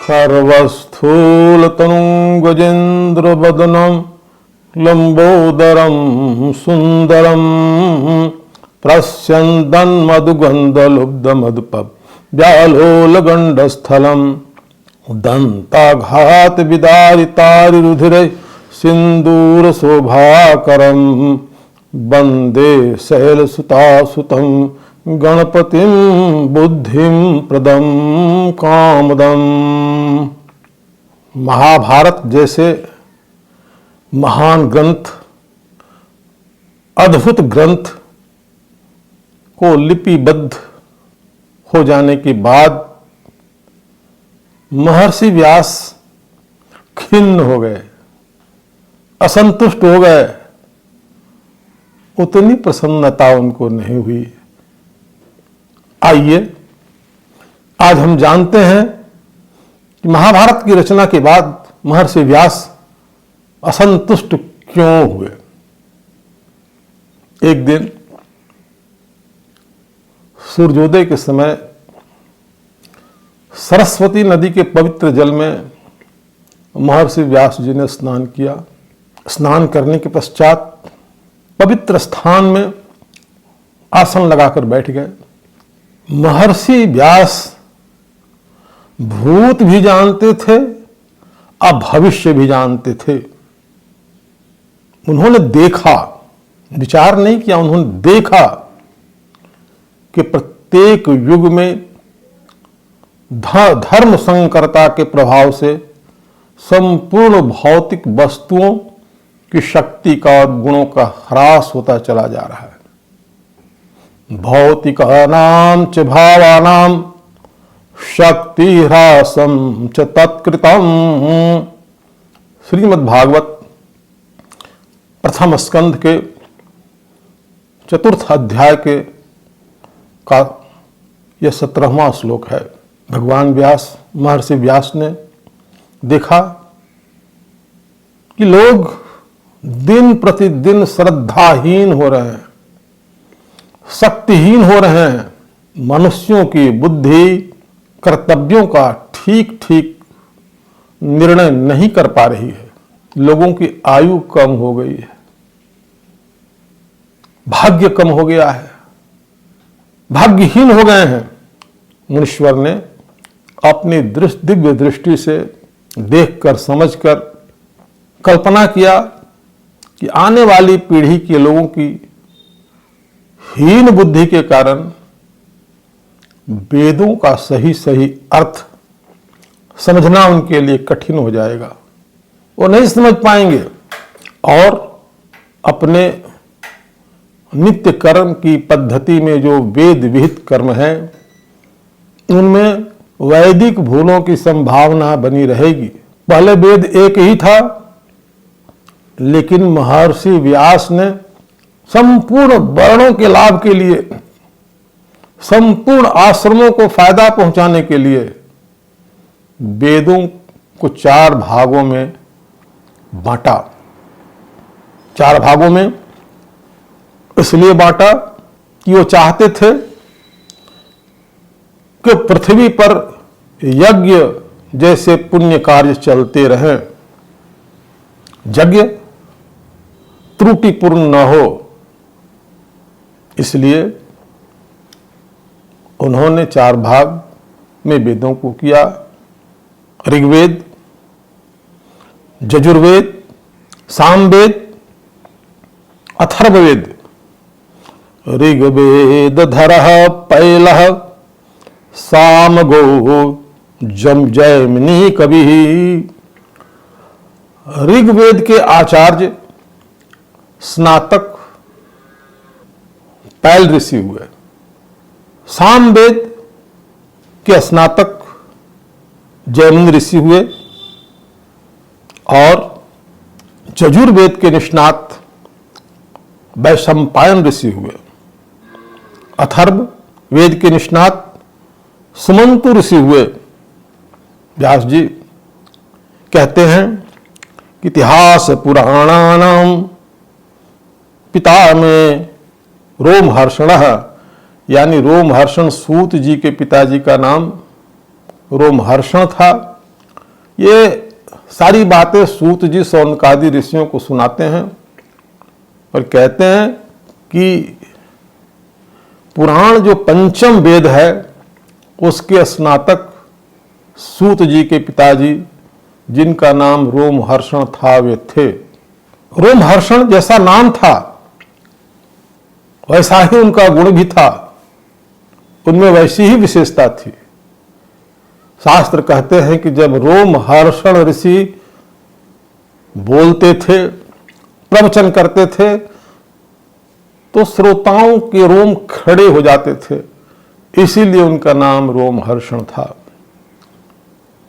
खर्वस्थूलतनुं गजेन्द्रवदनं लंबोदरं सुंदरं प्रस्यन्दन्मधुगन्धलुब्धमधुपव्यालोलगण्डस्थलं दन्ताघातविदारितारिरुधिरे सिन्दूरशोभाकरं वन्दे शैलसुतासुतं गणपतिं बुद्धिं प्रदं कामदम्। महाभारत जैसे महान ग्रंथ, अद्भुत ग्रंथ को लिपिबद्ध हो जाने के बाद महर्षि व्यास खिन्न हो गए, असंतुष्ट हो गए। उतनी प्रसन्नता उनको नहीं हुई। आइए आज हम जानते हैं कि महाभारत की रचना के बाद महर्षि व्यास असंतुष्ट क्यों हुए। एक दिन सूर्योदय के समय सरस्वती नदी के पवित्र जल में महर्षि व्यास जी ने स्नान किया। स्नान करने के पश्चात पवित्र स्थान में आसन लगाकर बैठ गए। महर्षि व्यास भूत भी जानते थे और भविष्य भी जानते थे। उन्होंने देखा, विचार नहीं किया, उन्होंने देखा कि प्रत्येक युग में धर्म संकरता के प्रभाव से संपूर्ण भौतिक वस्तुओं की शक्ति का और गुणों का ह्रास होता चला जा रहा है। भौतिकानां च भावानां शक्ति ह्रासं च तत्कृतं। श्रीमद्भागवत प्रथम स्कंध के चतुर्थ अध्याय के का यह 17वां श्लोक है। भगवान व्यास, महर्षि व्यास ने देखा कि लोग दिन प्रतिदिन श्रद्धाहीन हो रहे हैं, शक्तिहीन हो रहे हैं। मनुष्यों की बुद्धि कर्तव्यों का ठीक ठीक निर्णय नहीं कर पा रही है। लोगों की आयु कम हो गई है, भाग्य कम हो गया है, भाग्यहीन हो गए हैं। मुनीश्वर ने अपनी दिव्य दृष्टि से देखकर, समझकर कल्पना किया कि आने वाली पीढ़ी के लोगों की हीन बुद्धि के कारण वेदों का सही सही अर्थ समझना उनके लिए कठिन हो जाएगा। वो नहीं समझ पाएंगे और अपने नित्य कर्म की पद्धति में जो वेद विहित कर्म है उनमें वैदिक भूलों की संभावना बनी रहेगी। पहले वेद एक ही था, लेकिन महर्षि व्यास ने संपूर्ण वर्णों के लाभ के लिए, संपूर्ण आश्रमों को फायदा पहुंचाने के लिए वेदों को 4 भागों में बांटा। 4 भागों में इसलिए बांटा कि वो चाहते थे कि पृथ्वी पर यज्ञ जैसे पुण्य कार्य चलते रहें, यज्ञ त्रुटिपूर्ण न हो। इसलिए उन्होंने 4 भाग में वेदों को किया। ऋग्वेद, यजुर्वेद, सामवेद, अथर्ववेद। ऋग्वेद धरः पैलः सामगो जैमिनी कवि। ऋग्वेद के आचार्य स्नातक पैल ऋषि हुए। सामवेद के स्नातक जैमिनी ऋषि हुए और यजुर्वेद के निष्णात वैशंपायन ऋषि हुए। अथर्व वेद के निष्णात सुमंतु ऋषि हुए। व्यास जी कहते हैं कि इतिहास पुराणानां पिता में रोमहर्षण, यानी रोमहर्षण सूत जी के पिताजी का नाम रोमहर्षण था। ये सारी बातें सूत जी शौनकादि ऋषियों को सुनाते हैं और कहते हैं कि पुराण जो पंचम वेद है उसके स्नातक सूत जी के पिताजी, जिनका नाम रोमहर्षण था, वे थे। रोमहर्षण जैसा नाम था वैसा ही उनका गुण भी था, उनमें वैसी ही विशेषता थी। शास्त्र कहते हैं कि जब रोमहर्षण ऋषि बोलते थे, प्रवचन करते थे, तो श्रोताओं के रोम खड़े हो जाते थे, इसीलिए उनका नाम रोमहर्षण था।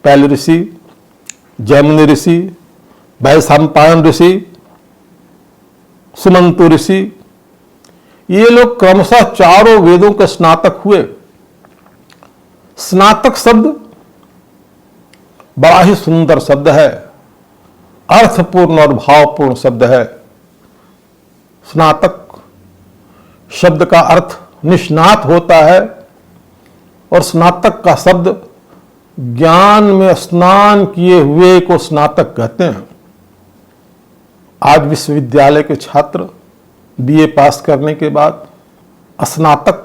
पैल ऋषि, जैमिनी ऋषि, वैशंपायन ऋषि, सुमंतु ऋषि, ये लोग क्रमशः चारों वेदों के स्नातक हुए। स्नातक शब्द बड़ा ही सुंदर शब्द है, अर्थपूर्ण और भावपूर्ण शब्द है। स्नातक शब्द का अर्थ निष्णात होता है और स्नातक का शब्द ज्ञान में स्नान किए हुए को स्नातक कहते हैं। आज विश्वविद्यालय के छात्र बीए पास करने के बाद स्नातक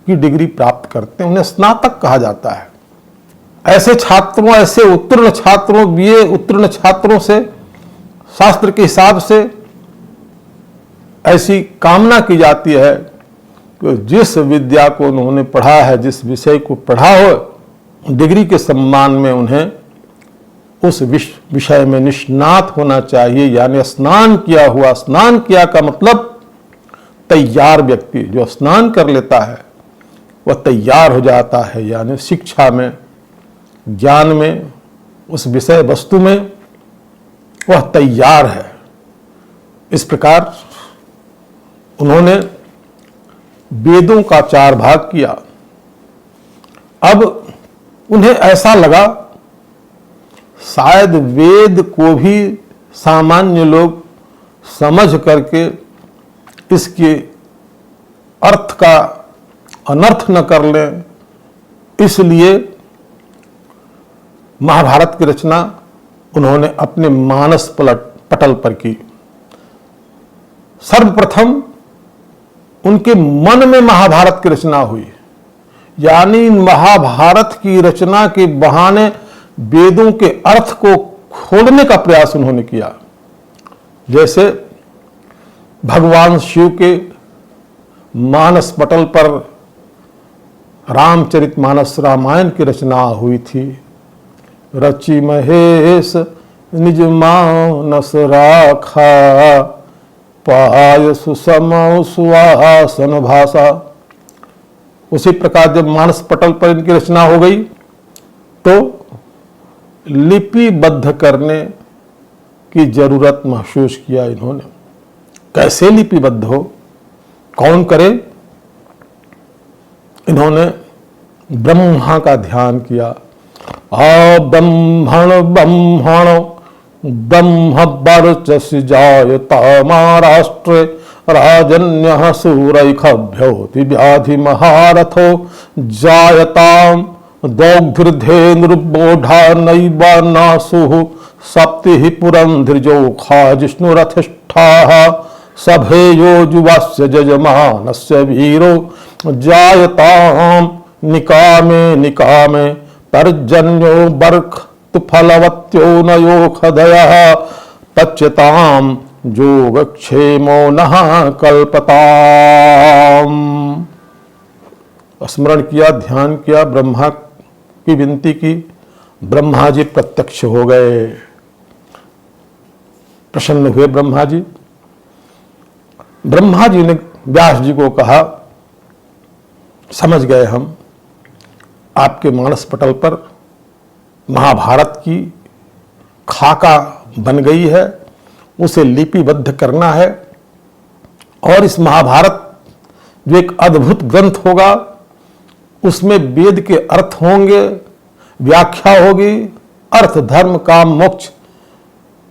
की डिग्री प्राप्त करते हैं, उन्हें स्नातक कहा जाता है। ऐसे छात्रों, ऐसे उत्तीर्ण छात्रों, बीए उत्तीर्ण छात्रों से शास्त्र के हिसाब से ऐसी कामना की जाती है कि जिस विद्या को उन्होंने पढ़ा है, जिस विषय को पढ़ा हो, डिग्री के सम्मान में उन्हें उस विषय में निष्णात होना चाहिए, यानी स्नान किया हुआ। स्नान किया का मतलब तैयार व्यक्ति जो स्नान कर लेता है वह तैयार हो जाता है, यानी शिक्षा में, ज्ञान में, उस विषय वस्तु में वह तैयार है। इस प्रकार उन्होंने वेदों का 4 भाग किया। अब उन्हें ऐसा लगा शायद वेद को भी सामान्य लोग समझ करके इसके अर्थ का अनर्थ न कर लें, इसलिए महाभारत की रचना उन्होंने अपने मानस पटल पर की। सर्वप्रथम उनके मन में महाभारत की रचना हुई, यानी महाभारत की रचना के बहाने वेदों के अर्थ को खोलने का प्रयास उन्होंने किया। जैसे भगवान शिव के मानस पटल पर रामचरितमानस रामायण की रचना हुई थी। रचि महेश निज मानस राखा, पाय सुसम सुहासन भाषा। उसी प्रकार जब मानस पटल पर इनकी रचना हो गई तो लिपिबद्ध करने की जरूरत महसूस किया इन्होंने। कैसे लिपिबद्ध हो, कौन करे? इन्होंने ब्रह्मा का ध्यान किया। ब्रह्मण ब्रह्मण ब्रह्म वर्चसि जायता महाराष्ट्रे राजन्यः सूरैखभ्योति व्याधि महारथो जायताम दौग्धृधेनुर्बोधा नैवा नासुः सप्तिः पुरंधृजोखा जिष्णुरथिष्ठाः सभेयो जुवास्य जजमानस्य वीरो जायताम निकामे निकामे पर्जन्यो बर्ख फलवत्यो नयोखदयः पच्यताम योगक्षेमो नः कल्पताम। स्मरण किया, ध्यान किया, ब्रह्मा की विनती की। ब्रह्मा जी प्रत्यक्ष हो गए, प्रसन्न हुए ब्रह्मा जी। ब्रह्मा जी ने व्यास जी को कहा, समझ गए हम, आपके मानस पटल पर महाभारत की खाका बन गई है, उसे लिपिबद्ध करना है और इस महाभारत जो एक अद्भुत ग्रंथ होगा उसमें वेद के अर्थ होंगे, व्याख्या होगी, अर्थ धर्म काम मोक्ष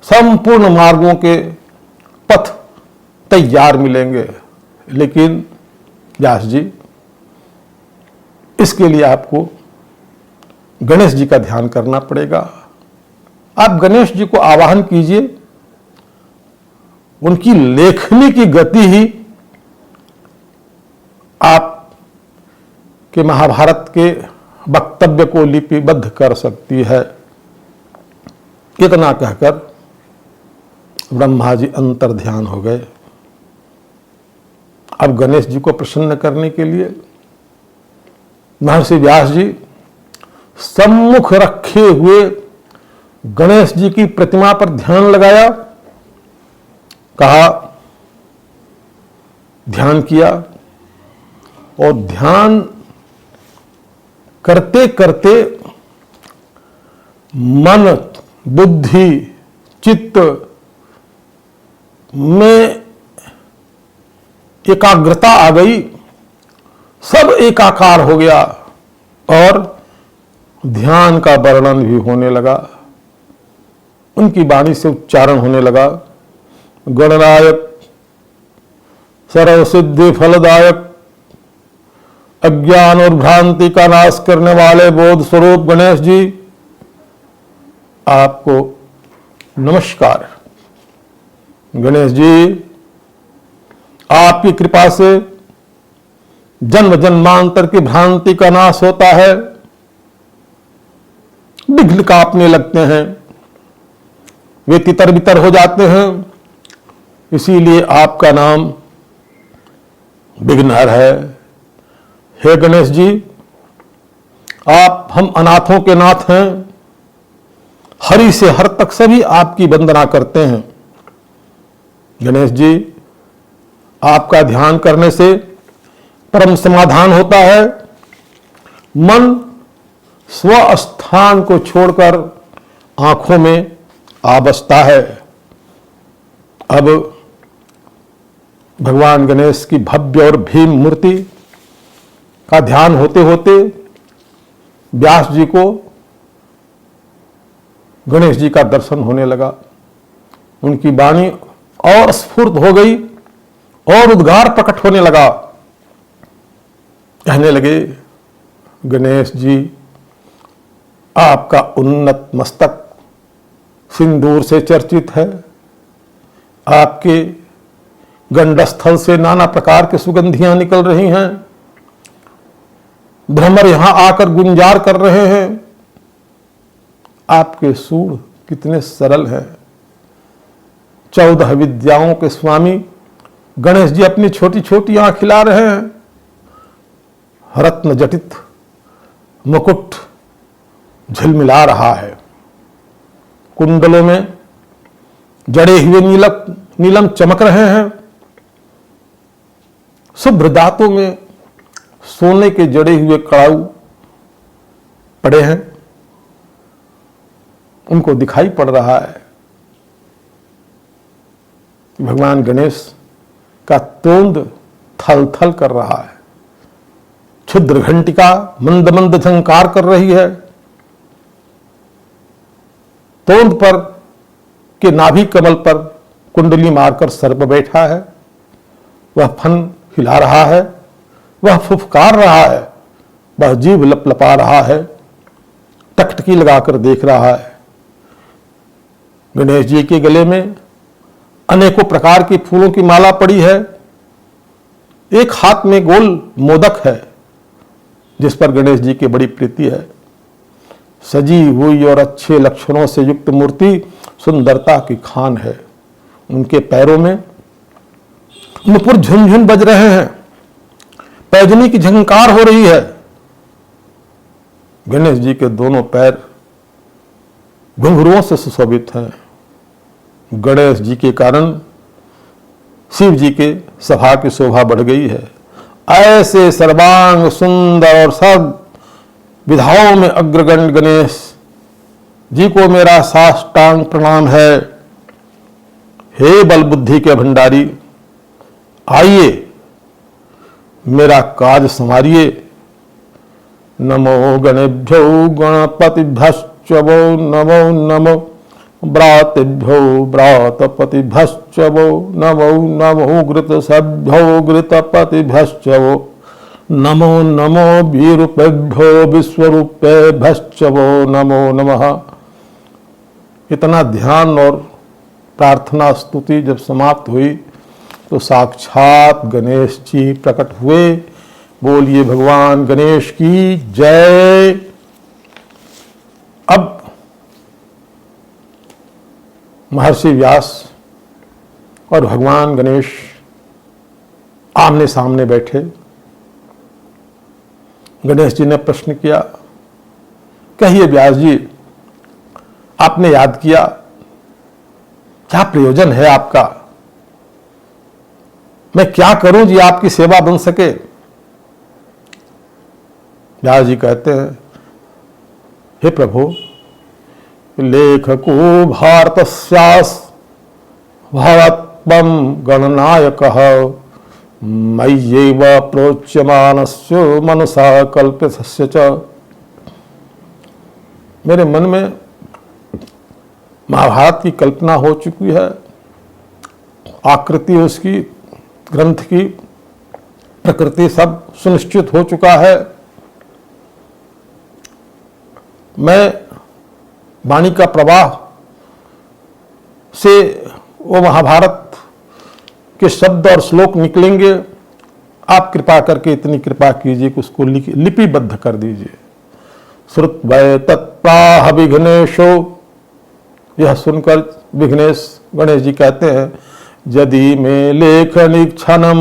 संपूर्ण मार्गों के पथ तैयार मिलेंगे। लेकिन व्यास जी, इसके लिए आपको गणेश जी का ध्यान करना पड़ेगा। आप गणेश जी को आवाहन कीजिए। उनकी लेखनी की गति ही आप के महाभारत के वक्तव्य को लिपिबद्ध कर सकती है। इतना कहकर ब्रह्मा जी अंतर ध्यान हो गए। अब गणेश जी को प्रसन्न करने के लिए महर्षि व्यास जी सम्मुख रखे हुए गणेश जी की प्रतिमा पर ध्यान लगाया, कहा, ध्यान किया, और ध्यान करते करते मन, बुद्धि, चित्त में एकाग्रता आ गई, सब एकाकार हो गया और ध्यान का वर्णन भी होने लगा। उनकी वाणी से उच्चारण होने लगा, गणनायक, सर्व सिद्धि फलदायक, अज्ञान और भ्रांति का नाश करने वाले बोध स्वरूप गणेश जी, आपको नमस्कार। गणेश जी, आपकी कृपा से जन्म जन्मांतर की भ्रांति का नाश होता है, विघ्न कांपने लगते हैं, वे तितर बितर हो जाते हैं। इसीलिए आपका नाम विघ्नहर है। हे गणेश जी, आप हम अनाथों के नाथ हैं। हरि से हर तक सभी आपकी वंदना करते हैं। गणेश जी, आपका ध्यान करने से परम समाधान होता है। मन स्वस्थान को छोड़कर आंखों में आ बसता है। अब भगवान गणेश की भव्य और भीम मूर्ति का ध्यान होते होते व्यास जी को गणेश जी का दर्शन होने लगा। उनकी वाणी और स्फूर्त हो गई और उद्गार प्रकट होने लगा। कहने लगे, गणेश जी, आपका उन्नत मस्तक सिंदूर से चर्चित है। आपके गंडस्थल से नाना प्रकार की सुगंधियां निकल रही हैं। भ्रमर यहां आकर गुंजार कर रहे हैं। आपके सूढ़ कितने सरल हैं। 14 विद्याओं के स्वामी गणेश जी अपनी छोटी छोटी आंख खिला रहे हैं। रत्न जटित मुकुट झिलमिला रहा है। कुंडलों में जड़े हुए नीलम चमक रहे हैं। शुभ्र दांतों में सोने के जड़े हुए कड़ाऊ पड़े हैं। उनको दिखाई पड़ रहा है भगवान गणेश का तोंद थल थल कर रहा है। क्षुद्र घंटिका मंद मंद झंकार कर रही है। तोंद पर के नाभि कमल पर कुंडली मारकर सर्प बैठा है। वह फन हिला रहा है, वह फुफकार रहा है, वह जीभ लपलपा रहा है, टकटकी लगाकर देख रहा है। गणेश जी के गले में अनेकों प्रकार की फूलों की माला पड़ी है। एक हाथ में गोल मोदक है जिस पर गणेश जी की बड़ी प्रीति है। सजी हुई और अच्छे लक्षणों से युक्त मूर्ति सुंदरता की खान है। उनके पैरों में नुपुर झुनझुन बज रहे हैं। पैजनी की झंकार हो रही है। गणेश जी के दोनों पैर घुंघरुओं से सुशोभित हैं। गणेश जी के कारण शिव जी के सभा की शोभा बढ़ गई है। ऐसे सर्वांग सुंदर और सब विधाओं में अग्रगण्य गणेश जी को मेरा साष्टांग प्रणाम है। हे बल बुद्धि के भंडारी, आइए मेरा काज संवारिए। नमो गणेभ्यो गणपतिभ्यश्च वो नमो नमो व्रातेभ्यो व्रातपतिभ्यश्च वो नमो नमो घृतसभ्यो घृतपतिभ्यश्च वो नमो नमो विरूपेभ्यो विश्वरूपेभ्यश्च वो नमो नमः। इतना ध्यान और प्रार्थना स्तुति जब समाप्त हुई तो साक्षात गणेश जी प्रकट हुए। बोलिए भगवान गणेश की जय। अब महर्षि व्यास और भगवान गणेश आमने सामने बैठे। गणेश जी ने प्रश्न किया, कहिए व्यास जी, आपने याद किया, क्या प्रयोजन है आपका? मैं क्या करूं जी आपकी सेवा बन सके? व्यास जी कहते हैं, हे प्रभु, लेखको भारतस्यास् भवत्वं गणनायकः मय्यैव प्रोच्यमानस्य मनसा कल्पितस्य च। मेरे मन में महाभारत की कल्पना हो चुकी है, आकृति उसकी, ग्रंथ की प्रकृति सब सुनिश्चित हो चुका है। मैं वाणी का प्रवाह से वो महाभारत के शब्द और श्लोक निकलेंगे। आप कृपा करके इतनी कृपा कीजिए कि उसको लिपिबद्ध कर दीजिए। श्रुत्वै तत्प्राह विघ्नेशो, यह सुनकर विघ्नेश गणेश जी कहते हैं, यदि में लेखनी क्षणम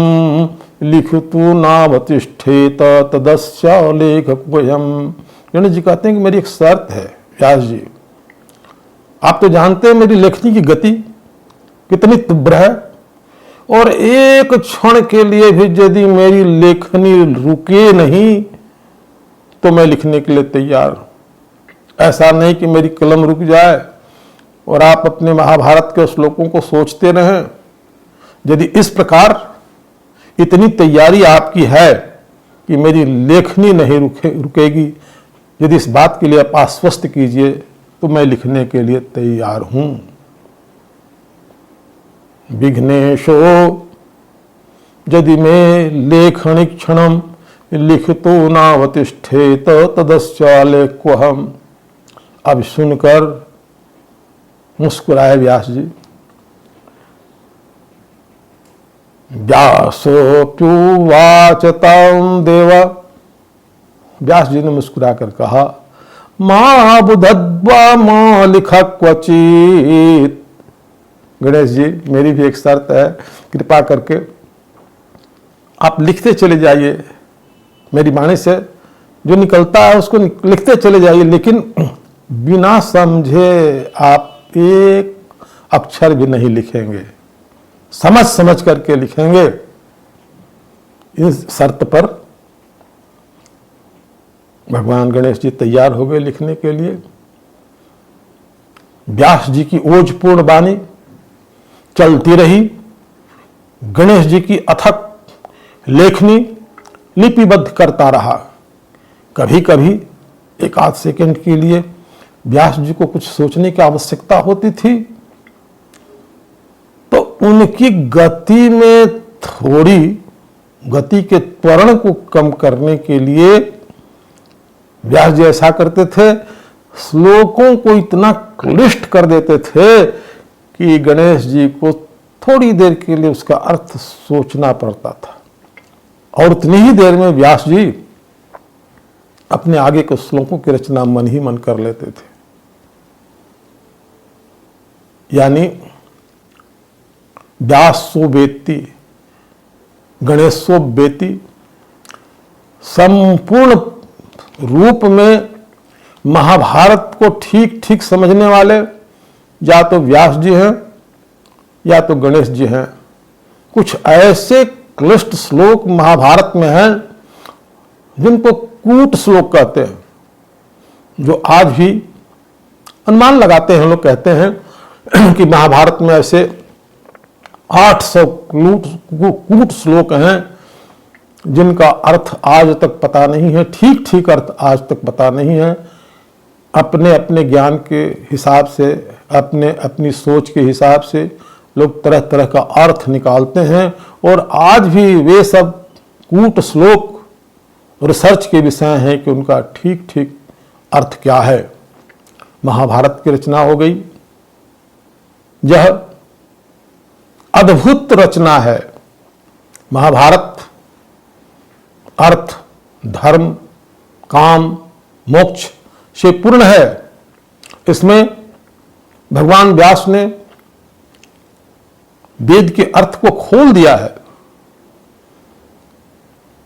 लिखतु नावतिष्ठेत तदस्य लेखकोऽयम्। गणेश जी कहते हैं कि मेरी एक शर्त है व्यास जी, आप तो जानते हैं मेरी लेखनी की गति कितनी तीव्र है, और एक क्षण के लिए भी यदि मेरी लेखनी रुके नहीं तो मैं लिखने के लिए तैयार हूं। ऐसा नहीं कि मेरी कलम रुक जाए और आप अपने महाभारत के श्लोकों को सोचते रहें। यदि इस प्रकार इतनी तैयारी आपकी है कि मेरी लेखनी नहीं रुकेगी, यदि इस बात के लिए आप आश्वस्त कीजिए तो मैं लिखने के लिए तैयार हूं। विघ्नेशो यदि में लेखनी क्षणम लिखतो नावतिष्ठेत तदस्य लेखकोऽहम्। अब सुनकर मुस्कुराए व्यास जी। व्यासोऽप्युवाच तं देव, व्यास जी ने मुस्कुरा कर कहा, मां बुधद्वा मां लिखा क्वचित। गणेश जी, मेरी भी एक शर्त है, कृपा करके आप लिखते चले जाइए, मेरी वाणी से जो निकलता है उसको लिखते चले जाइए, लेकिन बिना समझे आप एक अक्षर भी नहीं लिखेंगे, समझ समझ करके लिखेंगे। इस शर्त पर भगवान गणेश जी तैयार हो गए लिखने के लिए। व्यास जी की ओजपूर्ण वाणी चलती रही। गणेश जी की अथक लेखनी लिपिबद्ध करता रहा। कभी कभी एक आध सेकंड के लिए व्यास जी को कुछ सोचने की आवश्यकता होती थी, तो उनकी गति में थोड़ी गति के त्वरण को कम करने के लिए व्यास जी ऐसा करते थे, श्लोकों को इतना क्लिष्ट कर देते थे कि गणेश जी को थोड़ी देर के लिए उसका अर्थ सोचना पड़ता था, और उतनी ही देर में व्यास जी अपने आगे के श्लोकों की रचना मन ही मन कर लेते थे। यानी व्यासो वेत्ति गणेशो वेत्ति, संपूर्ण रूप में महाभारत को ठीक ठीक समझने वाले या तो व्यास जी हैं या तो गणेश जी हैं। कुछ ऐसे क्लिष्ट श्लोक महाभारत में हैं जिनको कूट श्लोक कहते हैं, जो आज भी अनुमान लगाते हैं लोग, कहते हैं कि महाभारत में ऐसे 800 कूट श्लोक हैं जिनका अर्थ आज तक पता नहीं है, ठीक ठीक अर्थ आज तक पता नहीं है। अपने अपने ज्ञान के हिसाब से, अपने अपनी सोच के हिसाब से लोग तरह तरह का अर्थ निकालते हैं, और आज भी वे सब कूट श्लोक रिसर्च के विषय हैं कि उनका ठीक ठीक अर्थ क्या है। महाभारत की रचना हो गई, यह अद्भुत रचना है। महाभारत अर्थ, धर्म, काम, मोक्ष से पूर्ण है। इसमें भगवान व्यास ने वेद के अर्थ को खोल दिया है।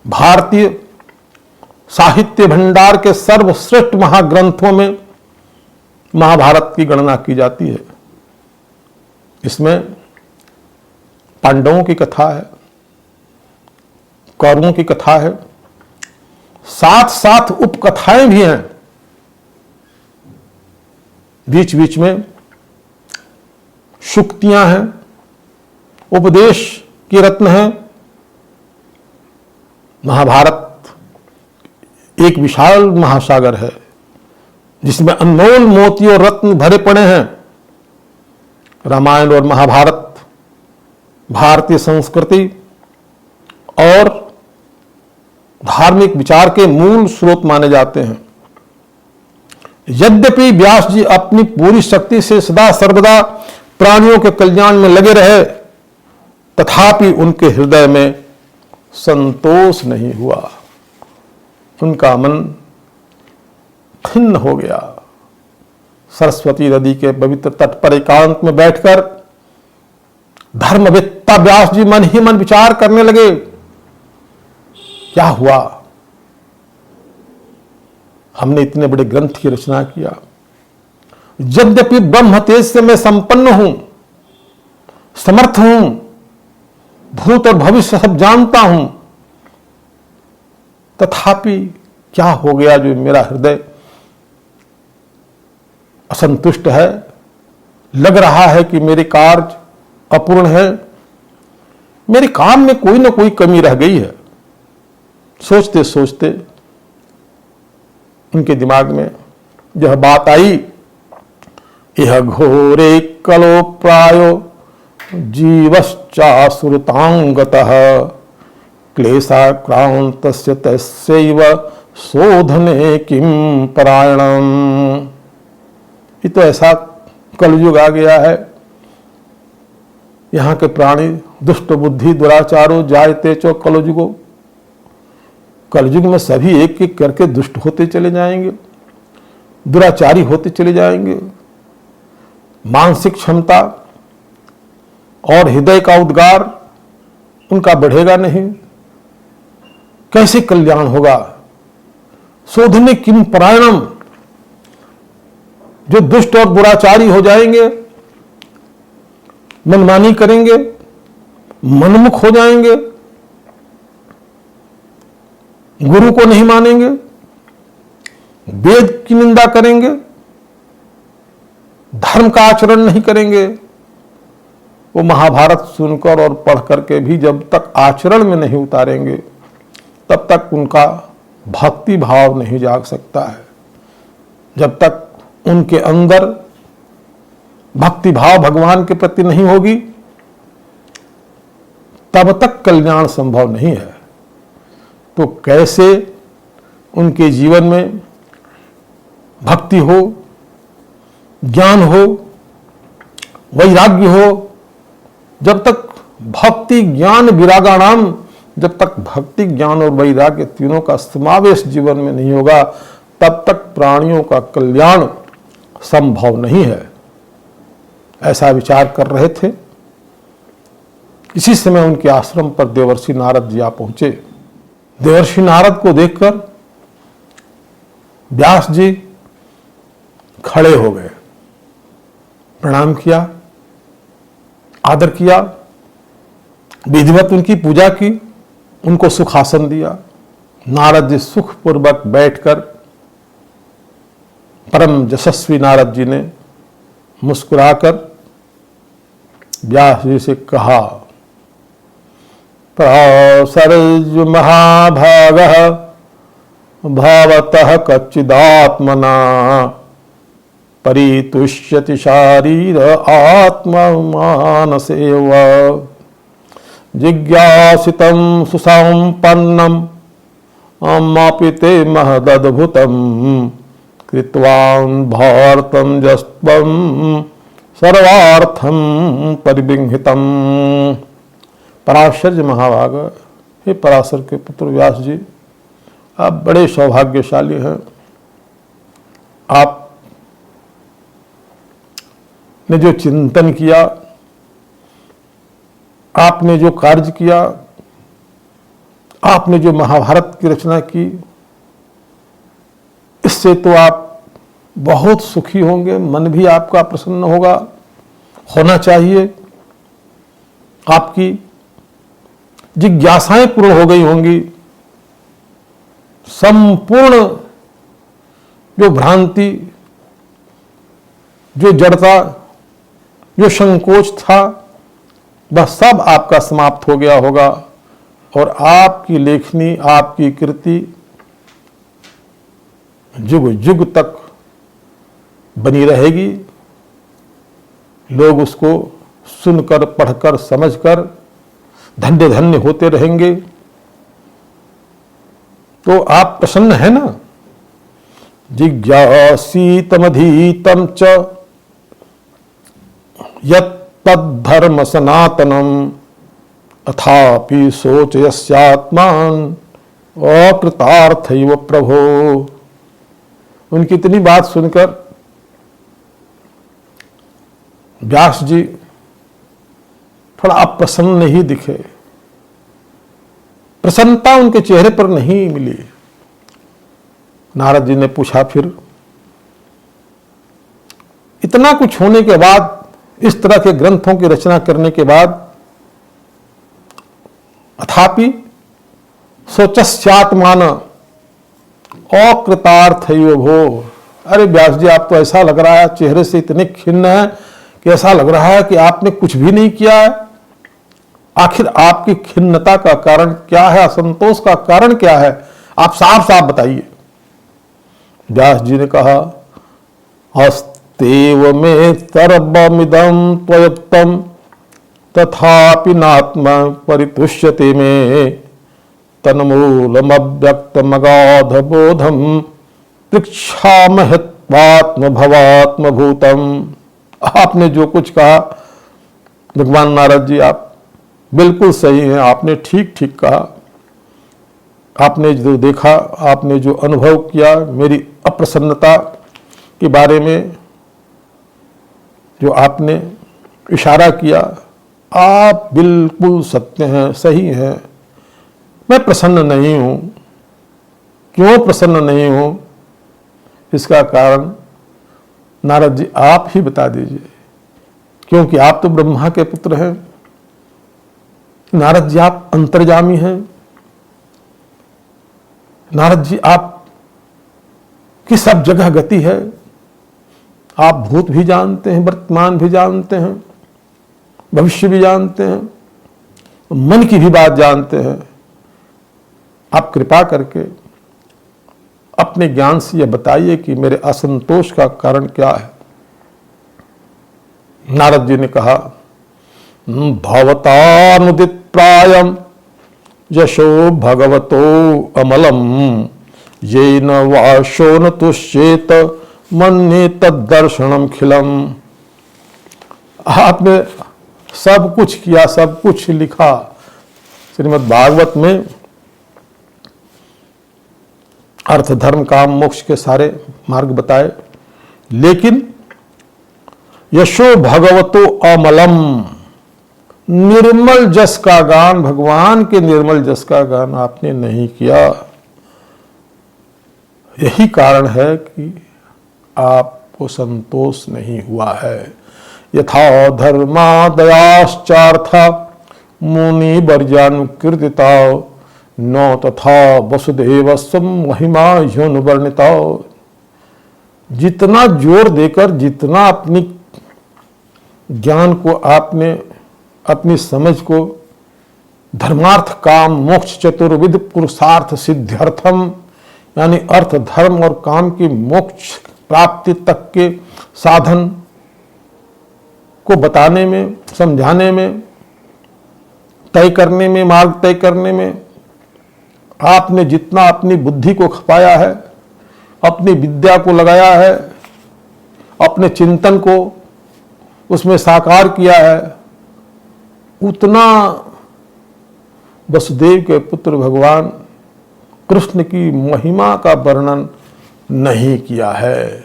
भारतीय साहित्य भंडार के सर्वश्रेष्ठ महाग्रंथों में महाभारत की गणना की जाती है। इसमें पांडवों की कथा है, कौरवों की कथा है, साथ साथ उपकथाएं भी हैं। बीच बीच में शुक्तियां हैं, उपदेश की रत्न है। महाभारत एक विशाल महासागर है जिसमें अनमोल मोती और रत्न भरे पड़े हैं। रामायण और महाभारत भारतीय संस्कृति और धार्मिक विचार के मूल स्रोत माने जाते हैं। यद्यपि व्यास जी अपनी पूरी शक्ति से सदा सर्वदा प्राणियों के कल्याण में लगे रहे, तथापि उनके हृदय में संतोष नहीं हुआ। उनका मन खिन्न हो गया। सरस्वती नदी के पवित्र तट पर एकांत में बैठकर धर्मवेत्ता व्यास जी मन ही मन विचार करने लगे। क्या हुआ? हमने इतने बड़े ग्रंथ की रचना किया, यद्यपि ब्रह्म तेज से मैं संपन्न हूं, समर्थ हूं, भूत और भविष्य सब जानता हूं, तथापि क्या हो गया जो मेरा हृदय असंतुष्ट है। लग रहा है कि मेरे कार्य अपूर्ण है, मेरे काम में कोई ना कोई कमी रह गई है। सोचते सोचते उनके दिमाग में यह बात आई, यह घोरे कलो प्रायो जीवश्चासुरतांगतः क्लेशाक्रांतस्य तस्यैव शोधने किम परायणम। ये तो ऐसा कलयुग आ गया है, यहाँ के प्राणी दुष्ट बुद्धि दुराचारो जायते चो कलयुगो। कलयुग में सभी एक एक करके दुष्ट होते चले जाएंगे, दुराचारी होते चले जाएंगे। मानसिक क्षमता और हृदय का उद्गार उनका बढ़ेगा नहीं, कैसे कल्याण होगा? शोधने किम परायणम। जो दुष्ट और दुराचारी हो जाएंगे, मनमानी करेंगे, मनमुख हो जाएंगे, गुरु को नहीं मानेंगे, वेद की निंदा करेंगे, धर्म का आचरण नहीं करेंगे, वो महाभारत सुनकर और पढ़ करके भी जब तक आचरण में नहीं उतारेंगे तब तक उनका भक्ति भाव नहीं जाग सकता है। जब तक उनके अंदर भक्ति भाव भगवान के प्रति नहीं होगी तब तक कल्याण संभव नहीं है। तो कैसे उनके जीवन में भक्ति हो, ज्ञान हो, वैराग्य हो? जब तक भक्ति ज्ञान विरागाणाम, जब तक भक्ति ज्ञान और वैराग्य तीनों का समावेश जीवन में नहीं होगा तब तक प्राणियों का कल्याण संभव नहीं है। ऐसा विचार कर रहे थे। इसी समय उनके आश्रम पर देवर्षि नारद जी आ पहुंचे। देवर्षि नारद को देखकर व्यास जी खड़े हो गए, प्रणाम किया, आदर किया, विधिवत उनकी पूजा की, उनको सुखासन दिया। नारद जी सुखपूर्वक बैठकर परम यशस्वी नारद जी ने मुस्कुराकर व्यास जी से कहा, प्रसर्ज महाभागः भवतः कच्चिदात्मना परितुष्यति शारीर आत्मा मानसेव जिज्ञासितं सुसंपन्नम अमापिते महदद्भुतं कृत्वान् भारतं जस्त्वं सर्वार्थम परिबिंहितम। पराशर जी महाभाग, हे पराशर के पुत्र व्यास जी, आप बड़े सौभाग्यशाली हैं। आपने जो चिंतन किया, आपने जो कार्य किया, आपने जो महाभारत की रचना की, इससे तो आप बहुत सुखी होंगे, मन भी आपका प्रसन्न होगा, होना चाहिए। आपकी जिज्ञासाएं पूर्ण हो गई होंगी। संपूर्ण जो भ्रांति, जो जड़ता, जो संकोच था, वह सब आपका समाप्त हो गया होगा और आपकी लेखनी, आपकी कृति युग युग तक बनी रहेगी। लोग उसको सुनकर, पढ़कर, समझकर धन्य धन्य होते रहेंगे। तो आप प्रसन्न है ना? जिज्ञासीतमधीतम च यत्तद्धर्म सनातनम अथापि सोचयस्यात्मान अकृतार्थैव प्रभो। उनकी इतनी बात सुनकर व्यास जी थोड़ा अप्रसन्न ही दिखे। प्रसन्नता उनके चेहरे पर नहीं मिली। नारद जी ने पूछा, फिर इतना कुछ होने के बाद, इस तरह के ग्रंथों की रचना करने के बाद, अथापि सोचस्यात्मान अकृतार्थैव भो। अरे व्यास जी, आप तो ऐसा लग रहा है, चेहरे से इतने खिन्न है कि ऐसा लग रहा है कि आपने कुछ भी नहीं किया है। आखिर आपकी खिन्नता का कारण क्या है? असंतोष का कारण क्या है? आप साफ साफ बताइए। व्यास जी ने कहा, अस्तेव में सर्वमिदं त्वयुक्तम तथापि नात्मा परितुष्यते में तन्मूलमव्यक्तमगाध बोधम पृच्छामहत्वात्म भवात्म भूतम। आपने जो कुछ कहा भगवान नारद जी, आप बिल्कुल सही हैं। आपने ठीक ठीक कहा। आपने जो देखा, आपने जो अनुभव किया, मेरी अप्रसन्नता के बारे में जो आपने इशारा किया, आप बिल्कुल सत्य हैं, सही हैं। मैं प्रसन्न नहीं हूं। क्यों प्रसन्न नहीं हूं? इसका कारण नारद जी आप ही बता दीजिए, क्योंकि आप तो ब्रह्मा के पुत्र हैं। नारद जी, आप अंतर्यामी हैं। नारद जी, आप की सब जगह गति है। आप भूत भी जानते हैं, वर्तमान भी जानते हैं, भविष्य भी जानते हैं, मन की भी बात जानते हैं। आप कृपा करके अपने ज्ञान से यह बताइए कि मेरे असंतोष का कारण क्या है। नारद जी ने कहा, भवतानुदित प्रायम यशो भगवतो अमलम येन वाशो न तुष्येत मन्ये तद्दर्शनम खिलम। आपने सब कुछ किया, सब कुछ लिखा, श्रीमद् भागवत में अर्थ, धर्म, काम, मोक्ष के सारे मार्ग बताए, लेकिन यशो भगवतो अमलम, निर्मल जस का गान, भगवान के निर्मल जस का गान आपने नहीं किया। यही कारण है कि आपको संतोष नहीं हुआ है। यथा धर्मादयाश्चार्थ मुनि वर्जानुकीर्तिता न तथा वसुदेव महिमा ह्योनुवर्णिता। जितना जोर देकर, जितना अपनी ज्ञान को, आपने अपनी समझ को धर्मार्थ काम मोक्ष चतुर्विध पुरुषार्थ सिद्ध्यर्थम, यानी अर्थ, धर्म और काम की मोक्ष प्राप्ति तक के साधन को बताने में, समझाने में, तय करने में, मार्ग तय करने में आपने जितना अपनी बुद्धि को खपाया है, अपनी विद्या को लगाया है, अपने चिंतन को उसमें साकार किया है, उतना वसुदेव के पुत्र भगवान कृष्ण की महिमा का वर्णन नहीं किया है।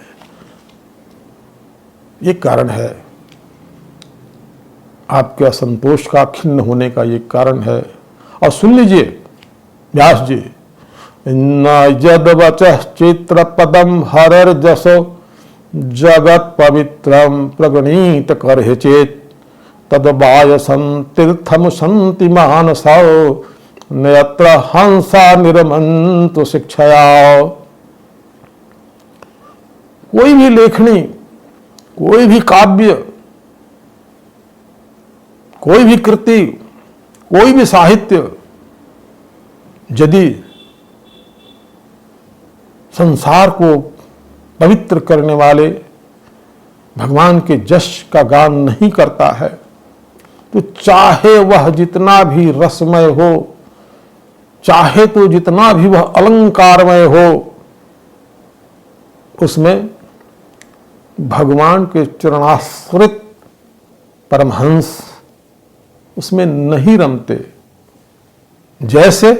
ये कारण है, आपके असंतोष का, खिन्न होने का ये कारण है। और सुन लीजिए व्यास जी, यद वचः चित्र पदम हरर जसो जगत पवित्रम प्रगणीत कर चेत तद बायसं तीर्थम संति मानसो नयत्र हंसा निरमंतु शिक्षया। कोई भी लेखनी, कोई भी काव्य, कोई भी कृति, कोई भी साहित्य यदि संसार को पवित्र करने वाले भगवान के यश का गान नहीं करता है, तो चाहे वह जितना भी रसमय हो, चाहे तो जितना भी वह अलंकारमय हो, उसमें भगवान के चरणाश्रित परमहंस उसमें नहीं रमते। जैसे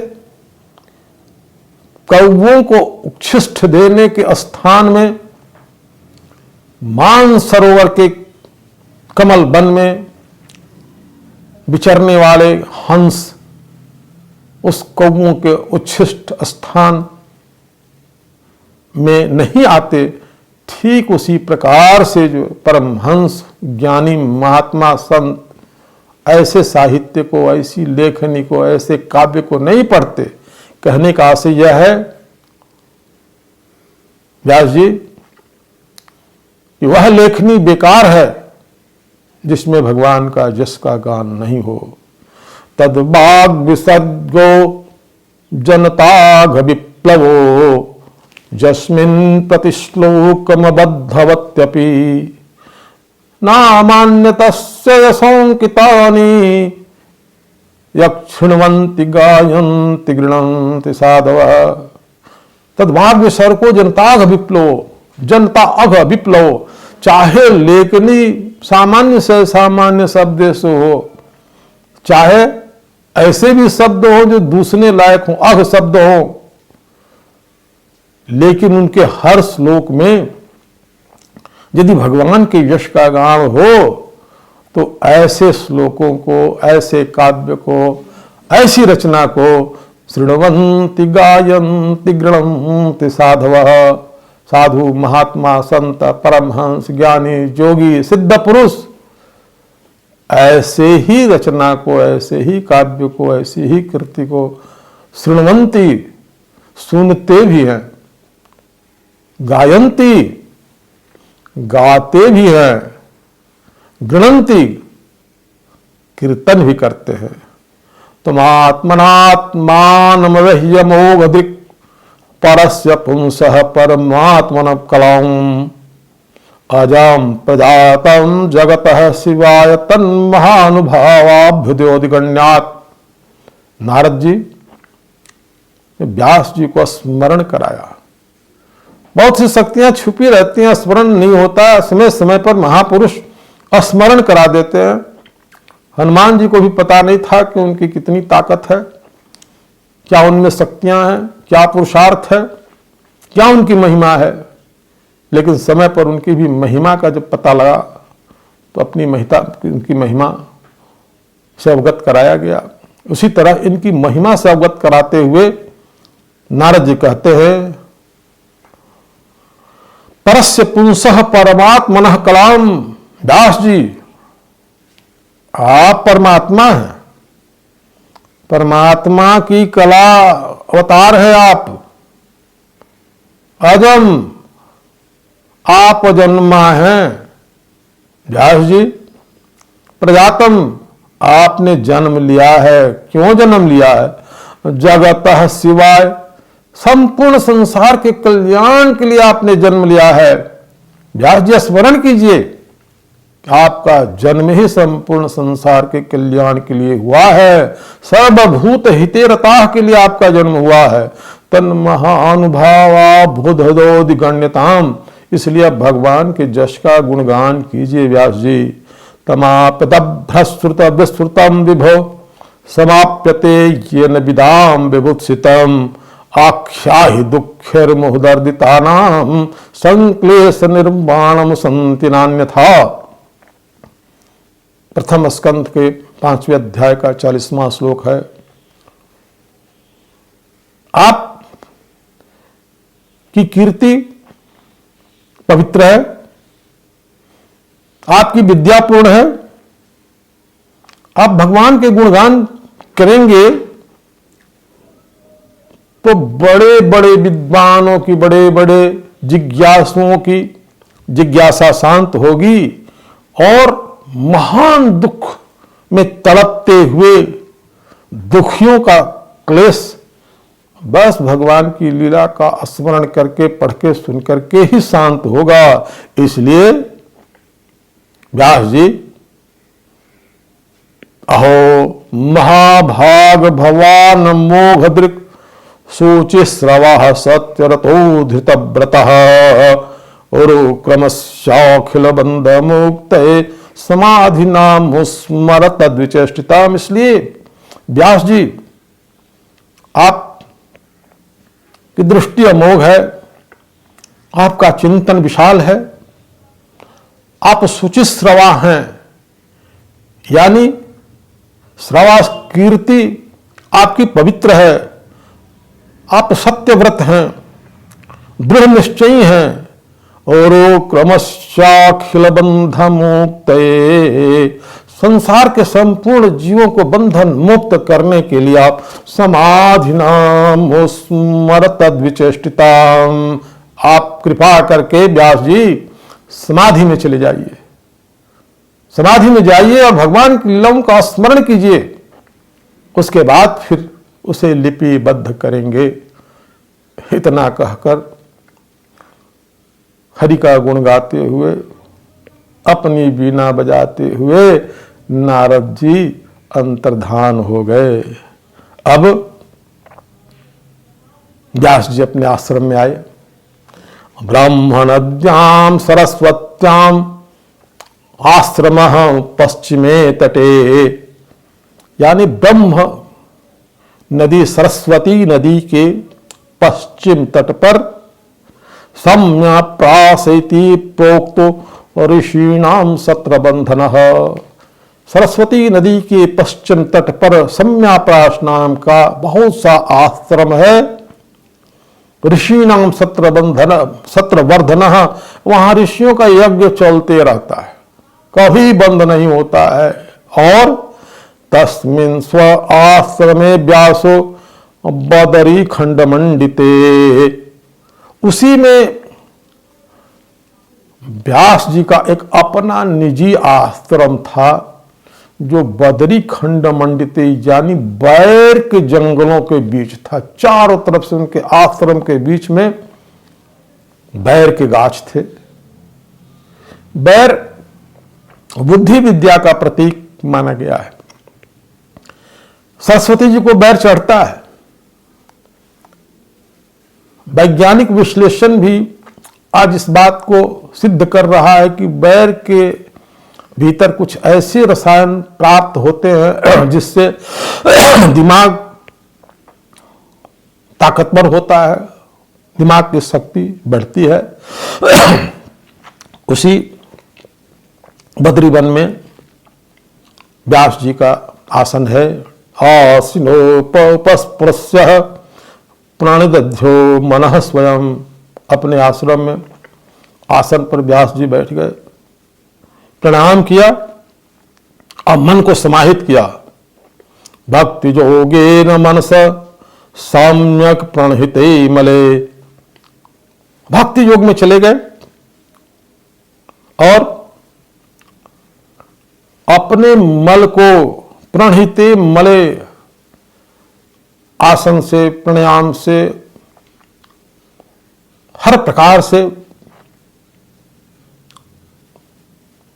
कौवों को उच्छिष्ट देने के स्थान में मान सरोवर के कमल वन में विचरने वाले हंस उस कौवों के उच्छिष्ट स्थान में नहीं आते, ठीक उसी प्रकार से जो परमहंस ज्ञानी महात्मा संत ऐसे साहित्य को, ऐसी लेखनी को, ऐसे काव्य को नहीं पढ़ते। कहने का आशय यह है व्यास जी कि वह लेखनी बेकार है जिसमें भगवान का यश का गान नहीं हो। तद बाग विसर्गो जनताघ विप्लवो जस्मिन् प्रतिश्लोकमबद्धवत्यपि नामान्यतस्य यशोंकितानि यक्षिण्वन्ति गायन्ति गृह्णन्ति साधवः। तद्भाग विसर्गो जनताघ विप्लवो, जनता अघ विप्लव। चाहे लेखनी सामान्य से सामान्य शब्द से हो, चाहे ऐसे भी शब्द हो जो दूसरे लायक हो, अघ शब्द हो, लेकिन उनके हर श्लोक में यदि भगवान के यश का गान हो तो ऐसे श्लोकों को, ऐसे काव्य को, ऐसी रचना को शृण्वन्ति गायन्ति गृह्णन्ति साधवः। साधु, महात्मा, संत, परमहंस, ज्ञानी, जोगी, सिद्ध पुरुष ऐसे ही रचना को, ऐसे ही काव्य को, ऐसी ही कृति को शृण्वन्ति, सुनते भी हैं, गायन्ति, गाते भी हैं, गृह्णन्ति, कीर्तन भी करते हैं। तुम आत्मनात्मानमवह्य मोघदिक् परस्य पुंसः परमात्मन कलाम् अजं प्रजातं जगतः शिवाय तन्महानुभावाभ्युदयोदिगण्यात्। नारद जी ने व्यास जी को स्मरण कराया। बहुत सी शक्तियां छुपी रहती हैं, स्मरण नहीं होता, समय समय पर महापुरुष स्मरण करा देते हैं। हनुमान जी को भी पता नहीं था कि उनकी कितनी ताकत है, क्या उनमें शक्तियां हैं, क्या पुरुषार्थ है, क्या उनकी महिमा है। लेकिन समय पर उनकी भी महिमा का जब पता लगा तो अपनी उनकी महिमा से अवगत कराया गया। उसी तरह इनकी महिमा से अवगत कराते हुए नारद जी कहते हैं, परस्य पुंसः परमात्मनः कलाम। दास जी, आप परमात्मा हैं, परमात्मा की कला अवतार है आप। अजम, आप जन्मा हैं। व्यास जी, प्रजातम, आपने जन्म लिया है। क्यों जन्म लिया है? जगतः शिवाय, संपूर्ण संसार के कल्याण के लिए आपने जन्म लिया है। व्यास जी, स्मरण कीजिए, आपका जन्म ही संपूर्ण संसार के कल्याण के लिए हुआ है, सर्वभूत हितेरताः के लिए आपका जन्म हुआ है। तन्महानुभावाभ्युदयोदिगण्यताम्। इसलिए भगवान के यश का गुणगान कीजिए व्यास जी। तमाप्यतभ्रश्रुत विश्रुतम विभो समाप्यते येन विदाम विभुत्सितम आख्याहि दुःखैर्मुहुदर्दितानां संक्लेश निर्वाणम संति नान्यथा। प्रथम स्कंध के 5वें अध्याय का 40वां श्लोक है। आप की कीर्ति पवित्र है, आपकी विद्या पूर्ण है, आप भगवान के गुणगान करेंगे तो बड़े बड़े विद्वानों की, बड़े बड़े जिज्ञासुओं की जिज्ञासा शांत होगी और महान दुख में तड़पते हुए दुखियों का क्लेश बस भगवान की लीला का स्मरण करके, पढ़ के, सुन करके ही शांत होगा। इसलिए व्यास जी, अहो महाभाग भवान मोघदृक् सूचिस्रवः सत्यरतो धृतव्रतः उरुक्रमस्याखिल बंध मुक्ते समाधि नाम स्मरत द्विचेष्टिताम। इसलिए व्यास जी, आप की दृष्टि अमोघ है, आपका चिंतन विशाल है, आप शुचिश्रवा हैं, यानी श्रवा कीर्ति आपकी पवित्र है, आप सत्यव्रत हैं, दृढ़ निश्चयी हैं और क्रमशाखिल बंध मुक्त, संसार के संपूर्ण जीवों को बंधन मुक्त करने के लिए आप समाधि नाम स्मरत द्विचेष्टिताम, आप कृपा करके व्यास जी समाधि में चले जाइए, समाधि में जाइए और भगवान की लीलाओं का स्मरण कीजिए। उसके बाद फिर उसे लिपिबद्ध करेंगे। इतना कहकर हरि का गुण गाते हुए, अपनी बीना बजाते हुए नारद जी अंतर्धान हो गए। अब व्यास जी अपने आश्रम में आए। ब्रह्मणद्याम सरस्वत्याम आश्रम पश्चिमे तटे, यानी ब्रह्म नदी, सरस्वती नदी के पश्चिम तट पर सम्या प्रासैति प्रोक्तो ऋषीणाम सत्र बंधन। सरस्वती नदी के पश्चिम तट पर सम्याप्रास नाम का बहुत सा आश्रम है। ऋषिणाम सत्र बंधन सत्र वर्धन, वहां ऋषियों का यज्ञ चलते रहता है, कभी बंद नहीं होता है। और तस्मिन् स्व आश्रमे व्यासो बदरी खंड मंडिते, उसी में व्यास जी का एक अपना निजी आश्रम था जो बदरी खंड मंडिते, यानी बैर के जंगलों के बीच था। चारों तरफ से उनके आश्रम के बीच में बैर के गाछ थे। बैर बुद्धि विद्या का प्रतीक माना गया है। सरस्वती जी को बैर चढ़ता है। वैज्ञानिक विश्लेषण भी आज इस बात को सिद्ध कर रहा है कि बैर के भीतर कुछ ऐसे रसायन प्राप्त होते हैं जिससे दिमाग ताकतवर होता है, दिमाग की शक्ति बढ़ती है। उसी बद्रीवन में व्यास जी का आसन है। आसीनोपस्पृश्य प्रणिदध्यो मनः स्वयं, अपने आश्रम में आसन पर व्यास जी बैठ गए, प्रणाम किया और मन को समाहित किया। भक्ति योगेन मनस सम्यक प्रणहिते मले, भक्ति योग में चले गए और अपने मल को प्रणहिते मले, आसन से, प्राणायाम से, हर प्रकार से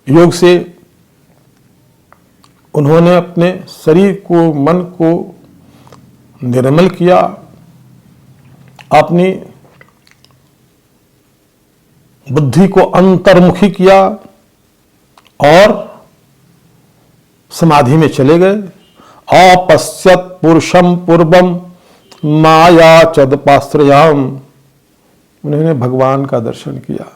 योग से उन्होंने अपने शरीर को, मन को निर्मल किया, अपनी बुद्धि को अंतर्मुखी किया और समाधि में चले गए। अपश्यत पुरुषम पूर्वम माया चदपाश्रयाम, उन्होंने भगवान का दर्शन किया,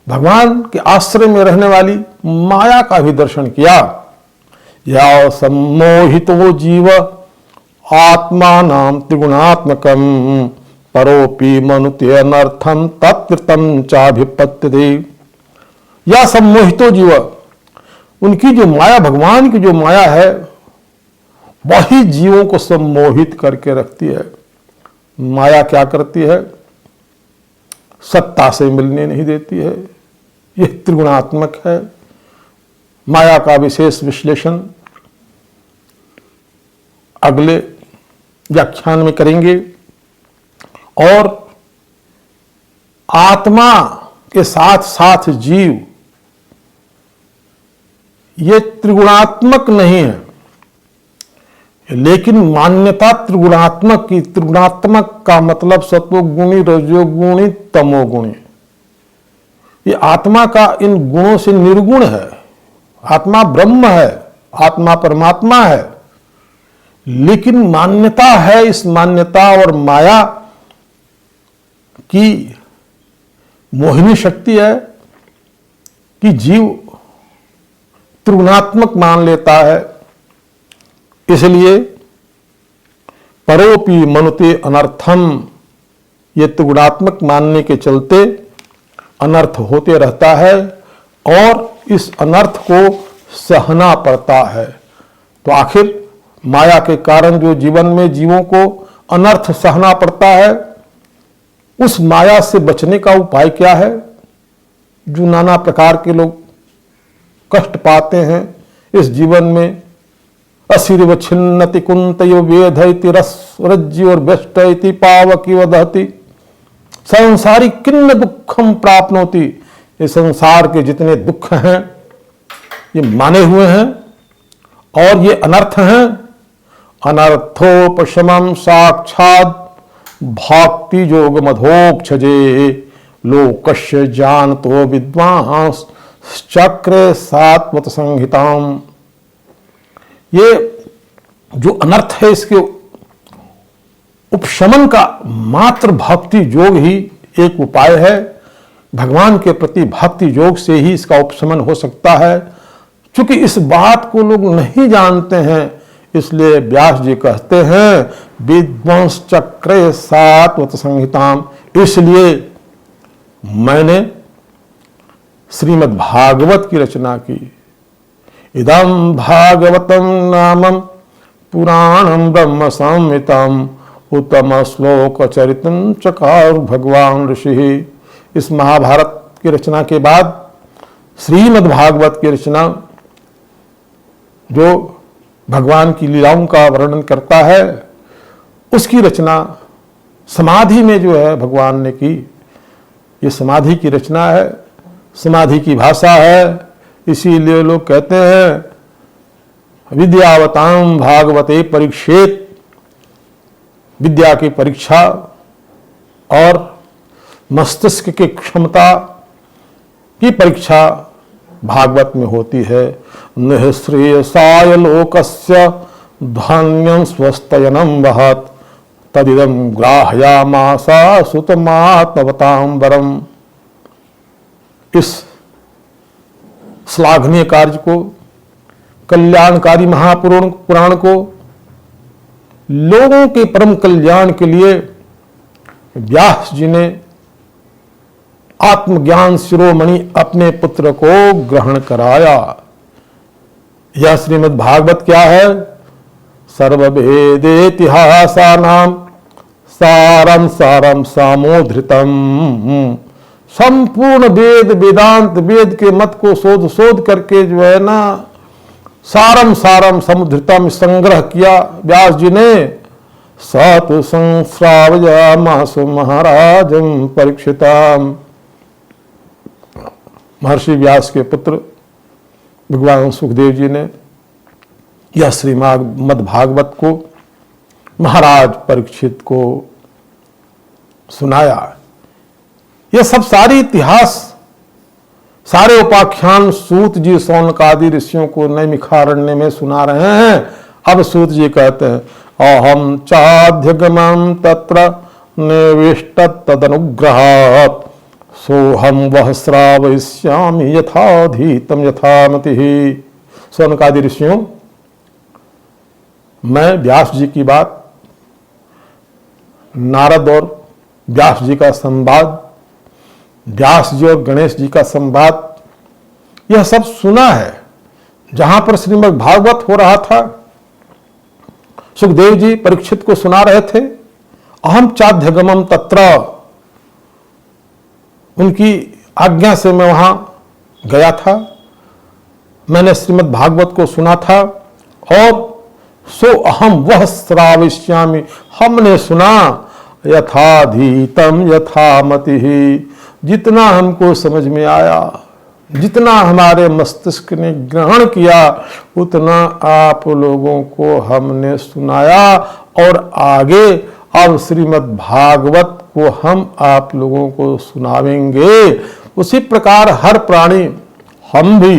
भगवान के आश्रय में रहने वाली माया का भी दर्शन किया। या सम्मोहितो जीव आत्मानां त्रिगुणात्मकम परोपि मनुते अनर्थम तत्कृतं चाभिपत्यते। या सम्मोहितो जीव, उनकी जो माया, भगवान की जो माया है वही जीवों को सम्मोहित करके रखती है। माया क्या करती है? सत्ता से मिलने नहीं देती है। यह त्रिगुणात्मक है। माया का विशेष विश्लेषण अगले व्याख्यान में करेंगे। और आत्मा के साथ साथ जीव ये त्रिगुणात्मक नहीं है, लेकिन मान्यता त्रिगुणात्मक की। त्रिगुणात्मक का मतलब सत्वगुणी, रजोगुणी, तमोगुणी। ये आत्मा का इन गुणों से निर्गुण है। आत्मा ब्रह्म है, आत्मा परमात्मा है, लेकिन मान्यता है। इस मान्यता और माया की मोहिनी शक्ति है कि जीव त्रिगुणात्मक मान लेता है। इसलिए परोपि मनुते अनर्थम, ये त्रिगुणात्मक मानने के चलते अनर्थ होते रहता है और इस अनर्थ को सहना पड़ता है। तो आखिर माया के कारण जो जीवन में जीवों को अनर्थ सहना पड़ता है, उस माया से बचने का उपाय क्या है? जो नाना प्रकार के लोग कष्ट पाते हैं इस जीवन में, असिरिव छिन्नति कुंतयो वेधयति रज्जु और व्यष्ट इति पावकी वदहति संसारिक किन्न दुखम प्राप्नोति। ये संसार के जितने दुख हैं ये माने हुए हैं और ये अनर्थ हैं। अनर्थोपशमम साक्षात भक्ति योग मधोक्षजे लोकस्य जानतो विद्वांस चक्र सात्वत संहिताम। ये जो अनर्थ है इसके उपशमन का मात्र भक्ति योग ही एक उपाय है। भगवान के प्रति भक्ति योग से ही इसका उपशमन हो सकता है। क्योंकि इस बात को लोग नहीं जानते हैं, इसलिए व्यास जी कहते हैं विद्वांस चक्रे सात्वत संहिताम। इसलिए मैंने श्रीमद् भागवत की रचना की। इदं भागवतम नामम पुराणम ब्रह्म संहितम उत्तम श्लोक चरितम चकार भगवान ऋषि। इस महाभारत की रचना के बाद श्रीमद् भागवत की रचना जो भगवान की लीलाओं का वर्णन करता है, उसकी रचना समाधि में जो है भगवान ने की। ये समाधि की रचना है, समाधि की भाषा है। इसीलिए लोग कहते हैं विद्यावताम भागवते परीक्षेत, विद्या की परीक्षा और मस्तिष्क की क्षमता की परीक्षा भागवत में होती है। निःश्रेयसाय लोकस्य धान्यं स्वस्तयनं वहत् तदिदं ग्राह्यामासा सुतमात्मवतां वरम्। इस श्लाघनीय कार्य को, कल्याणकारी महापुराण को लोगों के परम कल्याण के लिए व्यास जी ने आत्मज्ञान शिरोमणि अपने पुत्र को ग्रहण कराया। यह श्रीमद् भागवत क्या है? सर्ववेदेतिहासानां सारं सारं सामोधृतम। संपूर्ण वेद वेदांत वेद के मत को शोध शोध करके जो है ना सारम सारम समुद्धृतम संग्रह किया व्यास जी ने। सतु संश्रावयामासु महाराजं परीक्षिताम। महर्षि व्यास के पुत्र भगवान सुखदेव जी ने यह श्रीमद् भागवत को महाराज परीक्षित को सुनाया। यह सब सारी इतिहास सारे उपाख्यान सूत जी शौनकादि ऋषियों को नैमिषारण्य में सुना रहे हैं। अब सूत जी कहते हैं, अहम चाध्यगमं तत्र निविष्ट तदनुग्रहात् सोहम वह श्रावयिष्यामि यथाधीतम यथामति। शौनकादि ऋषियों, मैं व्यास जी की बात, नारद और व्यास जी का संवाद, व्यास जी और गणेश जी का संवाद, यह सब सुना है। जहां पर श्रीमद् भागवत हो रहा था, सुखदेव जी परीक्षित को सुना रहे थे, अहम चाध्यगमम तत्र, उनकी आज्ञा से मैं वहां गया था, मैंने श्रीमद् भागवत को सुना था, और सो अहम वह श्रावयिष्यामि, हमने सुना, यथाधीतम यथामति, जितना हमको समझ में आया, जितना हमारे मस्तिष्क ने ग्रहण किया, उतना आप लोगों को हमने सुनाया, और आगे अब श्रीमद् भागवत को हम आप लोगों को सुनावेंगे। उसी प्रकार हर प्राणी, हम भी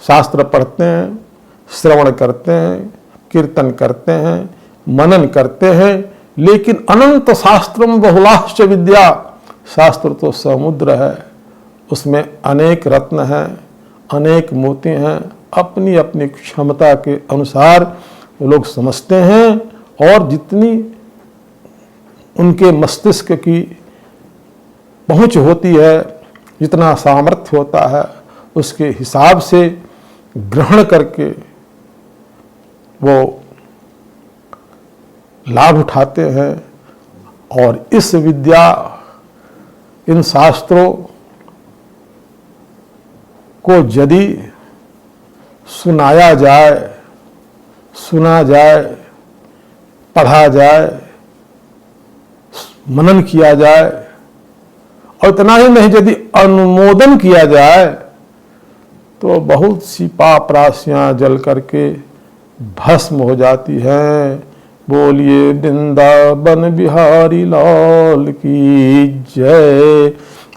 शास्त्र पढ़ते हैं, श्रवण करते हैं, कीर्तन करते हैं, मनन करते हैं, लेकिन अनंत शास्त्रम बहुलाश्च विद्या, शास्त्र तो समुद्र है, उसमें अनेक रत्न हैं, अनेक मोती हैं, अपनी अपनी क्षमता के अनुसार वो लोग समझते हैं, और जितनी उनके मस्तिष्क की पहुंच होती है, जितना सामर्थ्य होता है, उसके हिसाब से ग्रहण करके वो लाभ उठाते हैं। और इस विद्या, इन शास्त्रों को यदि सुनाया जाए, सुना जाए, पढ़ा जाए, मनन किया जाए, और इतना ही नहीं, यदि अनुमोदन किया जाए, तो बहुत सी पाप राशियां जल करके भस्म हो जाती हैं। बोलिए वृंदावन बिहारी लाल की जय।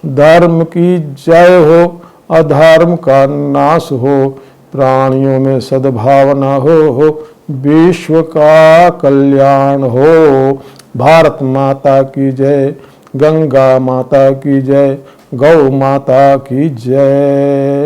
धर्म की जय हो, अधर्म का नाश हो, प्राणियों में सद्भावना हो, विश्व का कल्याण हो। भारत माता की जय, गंगा माता की जय, गौ माता की जय।